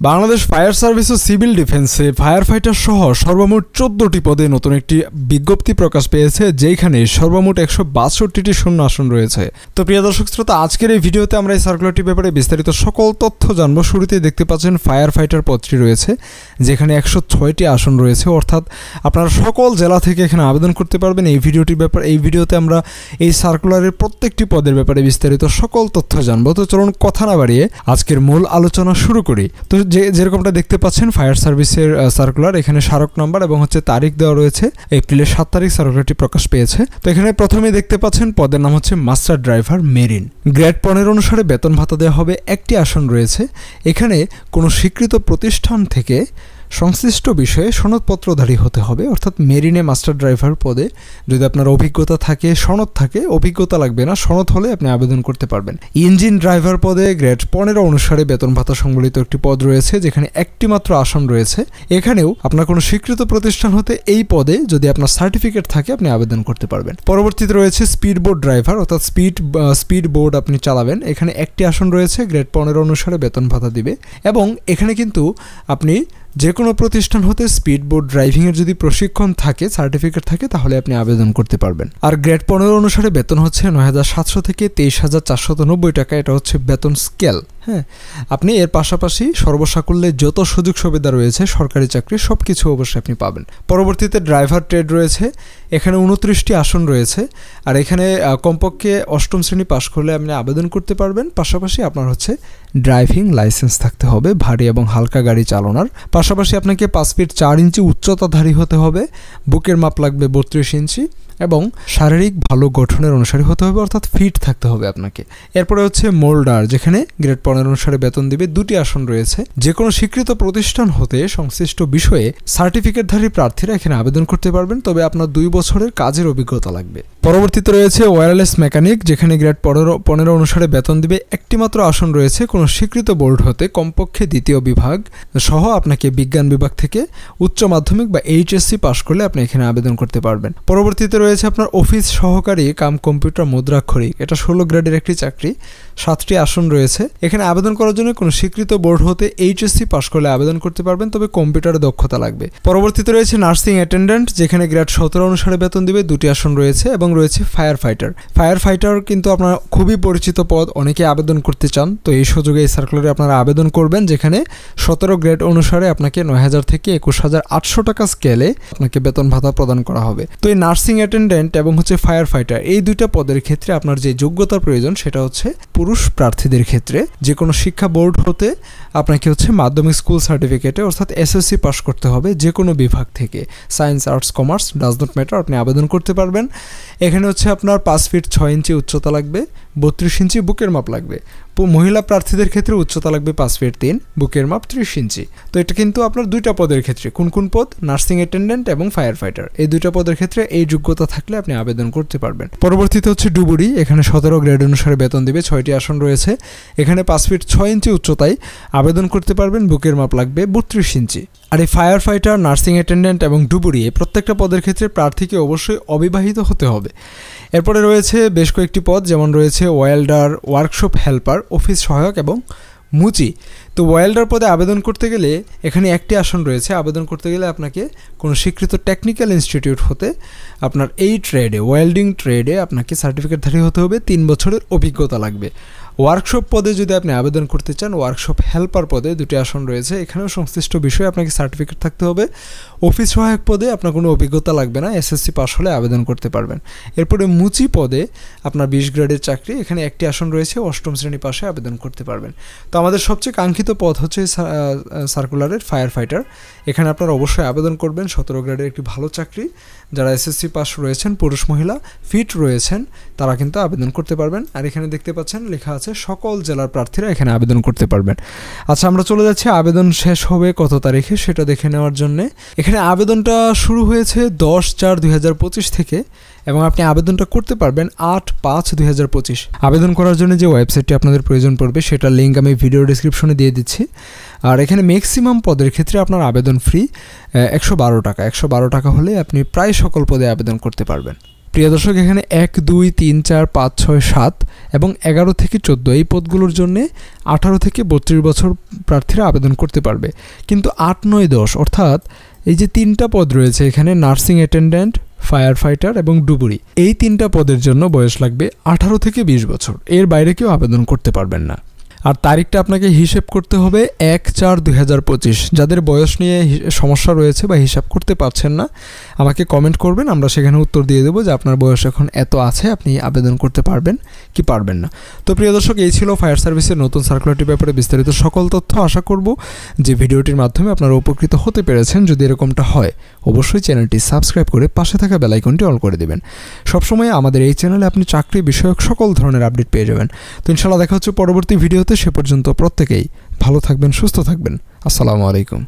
Bangladesh fire service ও civil ডিফেন্সে fire fighter সহ সর্বমোট 14টি পদে নতুন একটি বিজ্ঞপ্তি প্রকাশ পেয়েছে, যেখানে সর্বমোট 162টি শূন্য আসন রয়েছে। তো প্রিয় দর্শক শ্রোতা, আজকের এই ভিডিওতে আমরা এই সার্কুলারটির ব্যাপারে বিস্তারিত সকল তথ্য জানবো। শুরুতেই দেখতে পাচ্ছেন ফায়ার ফাইটার পদটি রয়েছে, যেখানে 106টি আসন রয়েছে, অর্থাৎ আপনারা সকল জেলা থেকে এখানে আবেদন করতে পারবেন। এই ভিডিওতে আমরা এই সার্কুলারের প্রত্যেকটি পদের ব্যাপারে বিস্তারিত সকল তথ্য জানবো। তো চলুন কথা না বাড়িয়ে আজকের মূল আলোচনা শুরু করি। তো যেরকমটা দেখতে পাচ্ছেন ফায়ার সার্ভিসের সার্কুলার, এখানে স্মারক নাম্বার এবং তারিখ দেওয়া রয়েছে। এপ্রিলের 7 তারিখ সার্কুলারটি প্রকাশ পেয়েছে। তো এখানে প্রথমে দেখতে পাচ্ছেন পদের নাম হচ্ছে মাস্টার ড্রাইভার মেরিন। গ্রেড 15 অনুসারে বেতন ভাতা দেওয়া হবে। একটি আসন রয়েছে। এখানে কোনো স্বীকৃত প্রতিষ্ঠান থেকে সংশ্লিষ্ট বিষয়ে সনদপত্রধারী হতে হবে, অর্থাৎ মেরিনে মাস্টার ড্রাইভার পদে যদি আপনার অভিজ্ঞতা থাকে, সনদ থাকে, অভিজ্ঞতা লাগবে না, সনদ হলে আপনি আবেদন করতে পারবেন। ইঞ্জিন ড্রাইভার পদে গ্রেড 15 অনুসারে বেতন ভাতা সংবলিত একটি পদ রয়েছে, যেখানে একটি মাত্র আসন রয়েছে। এখানেও আপনার কোনো স্বীকৃত প্রতিষ্ঠান হতে এই পদে যদি আপনার সার্টিফিকেট থাকে আপনি আবেদন করতে পারবেন। পরবর্তীতে রয়েছে স্পিড বোট ড্রাইভার, অর্থাৎ স্পিড বোট আপনি চালাবেন। এখানে একটি আসন রয়েছে, গ্রেড 15 অনুসারে বেতন ভাতা দিবে এবং এখানে কিন্তু আপনি যে কোনো প্রতিষ্ঠান হতে স্পিড বোট ড্রাইভিংয়ের যদি প্রশিক্ষণ থাকে, সার্টিফিকেট থাকে, তাহলে আপনি আবেদন করতে পারবেন। আর গ্রেড 15 অনুসারে বেতন হচ্ছে 9,700 থেকে 23,490 টাকা। এটা হচ্ছে বেতন স্কেল। হ্যাঁ, আপনি এর পাশাপাশি সর্বসাকুল্যে যত সুযোগ সুবিধা রয়েছে সরকারি চাকরি সব কিছু অবশ্যই আপনি পাবেন। পরবর্তীতে ড্রাইভার ট্রেড রয়েছে। এখানে 29টি আসন রয়েছে। আর এখানে কমপক্ষে 8ম শ্রেণী পাশ করলে আপনি আবেদন করতে পারবেন। পাশাপাশি আপনার হচ্ছে ড্রাইভিং লাইসেন্স থাকতে হবে ভারী এবং হালকা গাড়ি চালানোর। পাশাপাশি আপনাকে 5 ফিট 4 ইঞ্চি উচ্চতাধারী হতে হবে। বুকের মাপ লাগবে 32 ইঞ্চি এবং শারীরিক ভালো গঠনের অনুসারী হতে হবে, অর্থাৎ ফিট থাকতে হবে আপনাকে। এরপরে হচ্ছে মোল্ডার, যেখানে গ্রেড 15 অনুসারে বেতন দিবে। 2টি আসন রয়েছে। যে কোনো স্বীকৃত প্রতিষ্ঠান হতে সংশ্লিষ্ট বিষয়ে সার্টিফিকেটধারী প্রার্থীরা এখানে আবেদন করতে পারবেন, তবে আপনার 2 বছরের কাজের অভিজ্ঞতা লাগবে। পরবর্তীতে রয়েছে ওয়্যারলেস মেকানিক, যেখানে গ্রেড 15 অনুসারে বেতন দিবে। একটি মাত্র আসন রয়েছে। কোনো স্বীকৃত বোর্ড হতে কমপক্ষে 2য় বিভাগ সহ আপনাকে বিজ্ঞান বিভাগ থেকে উচ্চ মাধ্যমিক বা এইচএসসি পাশ করলে আপনি এখানে আবেদন করতে পারবেন। পরবর্তীতে রয়েছে আপনার অফিস সহকারী কাম কম্পিউটার মুদ্রাক্ষরিক। এটা 16 গ্রেডের একটি চাকরি। 7টি আসন রয়েছে। এখানে আবেদন করার জন্য কোনো স্বীকৃত বোর্ড হতে এইচএসসি পাশ করলে আবেদন করতে পারবেন, তবে কম্পিউটারে দক্ষতা লাগবে। পরবর্তীতে রয়েছে নার্সিং অ্যাটেন্ডেন্ট, যেখানে গ্রেড 17 অনুসারে বেতন দিবে। 2টি আসন রয়েছে এবং রয়েছে ফায়ার ফাইটার। ফায়ার ফাইটার কিন্তু আপনার খুবই পরিচিত পদ, অনেকে আবেদন করতে চান। তো এই সুযোগে এই সার্কুলারে আপনারা আবেদন করবেন, যেখানে 17 গ্রেড অনুসারে আপনাকে 9,000 থেকে 21,800 টাকা স্কেলে আপনাকে বেতন ভাতা প্রদান করা হবে। তো এই নার্সিং অ্যাটেন্ডেন্ট এবং ফায়ার ফাইটার এই 2টা পদের ক্ষেত্রে আপনার যে যোগ্যতার প্রয়োজন সেটা হচ্ছে পুরুষ প্রার্থীদের ক্ষেত্রে যে কোনো শিক্ষা বোর্ড হতে আপনাকে মাধ্যমিক স্কুল সার্টিফিকেটে অর্থাৎ এসএসসি পাস করতে হবে। যে কোনো বিভাগ থেকে science, arts, commerce does not matter, আপনি আবেদন করতে পারবেন। এখানে আপনার 5 ফিট 6 ইঞ্চি উচ্চতা লাগবে, 32 ইঞ্চি বুকের মাপ লাগবে। মহিলা প্রার্থীদের ক্ষেত্রে উচ্চতা লাগবে 5 ফিট 3, বুকের মাপ 30 ইঞ্চি। তো এটা কিন্তু আপনার 2টা পদের ক্ষেত্রে। কোন কোন পদ? নার্সিং অ্যাটেন্ডেন্ট এবং ফায়ার ফাইটার। এই 2টা পদের ক্ষেত্রে এই যোগ্যতা থাকলে আপনি আবেদন করতে পারবেন। পরবর্তীতে ডুবুরি, এখানে 17 গ্রেড অনুসারে বেতন দিবে। 6টি আসন রয়েছে। এখানে 5 ফিট 6 ইঞ্চি উচ্চতায় আবেদন করতে পারবেন। বুকের মাপ লাগবে 32 ইঞ্চি। আর এই ফায়ার ফাইটার, নার্সিং অ্যাটেন্ডেন্ট এবং ডুবুরি এই প্রত্যেকটা পদের ক্ষেত্রে প্রার্থীকে অবশ্যই অবিবাহিত হতে হবে। এরপরে রয়েছে বেশ কয়েকটি পদ, যেমন রয়েছে ওয়েল্ডার, ওয়ার্কশপ হেল্পার, অফিস সহায়ক এবং মুচি। তো ওয়েল্ডার পদে আবেদন করতে গেলে এখানে একটি আসন রয়েছে। আবেদন করতে গেলে আপনাকে কোনো স্বীকৃত টেকনিক্যাল ইনস্টিটিউট হতে আপনার এই ট্রেডে, ওয়েল্ডিং ট্রেডে আপনাকে সার্টিফিকেটধারী হতে হবে। 3 বছরের অভিজ্ঞতা লাগবে। ওয়ার্কশপ পদে যদি আপনি আবেদন করতে চান, ওয়ার্কশপ হেল্পার পদে 2টি আসন রয়েছে। এখানেও সংশ্লিষ্ট বিষয়ে আপনাকে সার্টিফিকেট থাকতে হবে। অফিস সহায়ক পদে আপনার কোনো অভিজ্ঞতা লাগবে না, এসএসসি পাস হলে আবেদন করতে পারবেন। এরপরে মুচি পদে আপনার 20 গ্রেডের চাকরি। এখানে একটি আসন রয়েছে, 8ম শ্রেণী পাশে আবেদন করতে পারবেন। তো আমাদের সবচেয়ে কাঙ্ক্ষিত পদ হচ্ছে সার্কুলারের ফায়ার ফাইটার। এখানে আপনারা অবশ্যই আবেদন করবেন। 17 গ্রেডের একটি ভালো চাকরি। যারা এসএসসি পাস রয়েছেন, পুরুষ মহিলা ফিট রয়েছেন, তারা কিন্তু আবেদন করতে পারবেন। আর এখানে দেখতে পাচ্ছেন লেখা আছে সকল জেলার প্রার্থীরা এখানে আবেদন করতে পারবেন। আচ্ছা, আমরা চলে যাচ্ছি আবেদন শেষ হবে কত তারিখে সেটা দেখে নেওয়ার জন্য। এখানে আবেদনটা শুরু হয়েছে 10/4/2025 থেকে এবং আপনি আবেদনটা করতে পারবেন 8/5/2025। আবেদন করার জন্য যে ওয়েবসাইটটি আপনাদের প্রয়োজন পড়বে সেটার লিঙ্ক আমি ভিডিও ডেসক্রিপশনে দিয়ে দিচ্ছি। আর এখানে ম্যাক্সিমাম পদের ক্ষেত্রে আপনার আবেদন ফি 112 টাকা। 112 টাকা হলে আপনি প্রায় সকল পদে আবেদন করতে পারবেন। প্রিয় দর্শক, এখানে 1, 2, 3, 4, 5, 6, 7 এবং 11 থেকে 14 এই পদগুলোর জন্য 18 থেকে 32 বছর প্রার্থীরা আবেদন করতে পারবে। কিন্তু 8, 9, 10 অর্থাৎ এই যে 3টা পদ রয়েছে এখানে, নার্সিং অ্যাটেন্ডেন্ট, ফায়ার ফাইটার এবং ডুবুরি, এই 3টা পদের জন্য বয়স লাগবে 18 থেকে 20 বছর। এর বাইরে কেউ আবেদন করতে পারবেন না। আর তারিখটা আপনাকে হিসেব করতে হবে 1/4/2025। যাদের বয়স নিয়ে সমস্যা রয়েছে বা হিসাব করতে পারছেন না, আমাকে কমেন্ট করবেন, আমরা সেখানে উত্তর দিয়ে দেবো যে আপনার বয়স এখন এত আছে, আপনি আবেদন করতে পারবেন কি পারবেন না। তো প্রিয় দর্শক, এই ছিল ফায়ার সার্ভিসের নতুন সার্কুলারটির ব্যাপারে বিস্তারিত সকল তথ্য। আশা করব যে ভিডিওটির মাধ্যমে আপনারা উপকৃত হতে পেরেছেন। যদি এরকমটা হয়, অবশ্যই চ্যানেলটি সাবস্ক্রাইব করে পাশে থাকা বেল আইকনটি অল করে দেবেন। সবসময় আমাদের এই চ্যানেলে আপনি চাকরি বিষয়ক সকল ধরনের আপডেট পেয়ে যাবেন। তো ইনশাআল্লাহ দেখা হচ্ছে পরবর্তী ভিডিওতে। সে পর্যন্ত প্রত্যেকেই ভালো থাকবেন, সুস্থ থাকবেন। আসসালামু আলাইকুম।